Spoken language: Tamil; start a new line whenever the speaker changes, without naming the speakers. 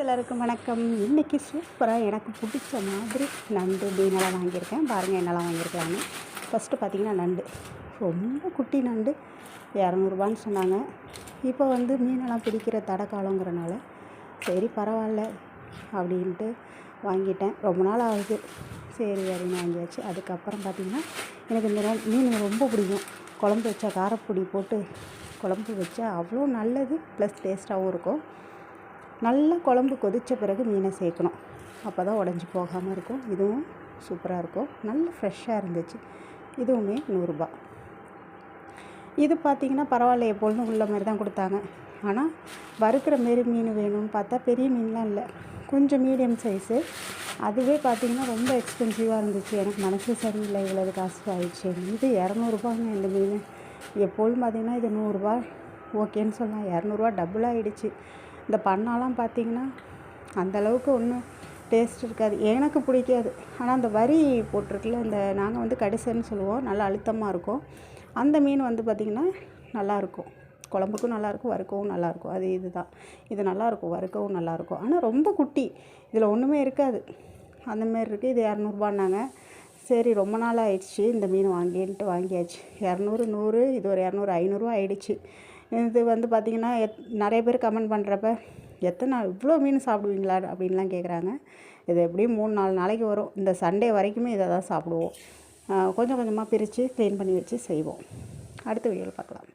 எல்லாருக்கும் வணக்கம். இன்றைக்கி சூப்பராக எனக்கு பிடிச்ச மாதிரி நண்டு மீனெல்லாம் வாங்கியிருக்கேன். பாருங்கள் என்னெல்லாம் வாங்கியிருக்கலான்னு. ஃபஸ்ட்டு பார்த்திங்கன்னா நண்டு ரொம்ப குட்டி நண்டு 200ரூபான்னு சொன்னாங்க. இப்போ மீனெல்லாம் பிடிக்கிற தடை காலங்கிறனால சரி பரவாயில்ல அப்படின்ட்டு வாங்கிட்டேன். ரொம்ப நாள் ஆகுது சரி அப்படின்னு வாங்கியாச்சு. அதுக்கப்புறம் பார்த்திங்கன்னா எனக்கு இந்த மீன் ரொம்ப பிடிக்கும். குழம்பு வச்சா காரப்பொடி போட்டு குழம்பு வச்சா அவ்வளோ நல்லது, ப்ளஸ் டேஸ்ட்டாகவும் இருக்கும். நல்லா குழம்பு கொதித்த பிறகு மீனை சேர்க்கணும், அப்போ தான் உடஞ்சி போகாமல் இருக்கும். இதுவும் சூப்பராக இருக்கும், நல்ல ஃப்ரெஷ்ஷாக இருந்துச்சு. இதுவுமே 100ரூபா. இது பார்த்திங்கன்னா பரவாயில்ல, எப்பொழுதும் உள்ள மாதிரி தான் கொடுத்தாங்க. ஆனால் வறுக்கிற மாரி மீன் வேணும்னு பார்த்தா பெரிய மீன்லாம் இல்லை, கொஞ்சம் மீடியம் சைஸு. அதுவே பார்த்திங்கன்னா ரொம்ப எக்ஸ்பென்சிவாக இருந்துச்சு. எனக்கு மனசு சரியில்லை, இவ்வளவு காசு ஆயிடுச்சு. இது 200ரூபாங்க இந்த மீன். எப்பொழுதும் பார்த்திங்கன்னா இது 100ரூபா ஓகேன்னு சொல்லலாம், 200ரூவா டபுள் ஆகிடுச்சு. இந்த பண்ணாலாம் பார்த்திங்கன்னா அந்தளவுக்கு ஒன்றும் டேஸ்ட் இருக்காது, எனக்கு பிடிக்காது. ஆனால் அந்த வரி போட்டிருக்குல்ல, இந்த நாங்கள் கடிசன்னு சொல்லுவோம், நல்லா அழுத்தமாக இருக்கும். அந்த மீன் பார்த்திங்கன்னா நல்லாயிருக்கும், குழம்புக்கும் நல்லாயிருக்கும், வறுக்கவும் நல்லாயிருக்கும். அது இதுதான், இது நல்லாயிருக்கும், வறுக்கவும் நல்லாயிருக்கும். ஆனால் ரொம்ப குட்டி, இதில் ஒன்றுமே இருக்காது, அந்தமாரி இருக்குது. இது 200ரூபான்னாங்க. சரி ரொம்ப நாள் ஆயிடுச்சு இந்த மீன் வாங்கின்ட்டு வாங்கியாச்சு. 200 100, இது ஒரு 200 500ரூவா ஆயிடுச்சு. இது பார்த்திங்கன்னா நிறைய பேர் கமெண்ட் பண்ணுறப்ப எத்தனை இவ்வளோ மீன் சாப்பிடுவீங்களா அப்படின்லாம் கேட்குறாங்க. இது எப்படியும் 3-4 நாளைக்கு வரும். இந்த சண்டே வரைக்குமே இதை தான் சாப்பிடுவோம். கொஞ்சம் கொஞ்சமாக பிரித்து க்ளீன் பண்ணி வச்சு செய்வோம். அடுத்த வீடியோவில் பார்க்கலாம்.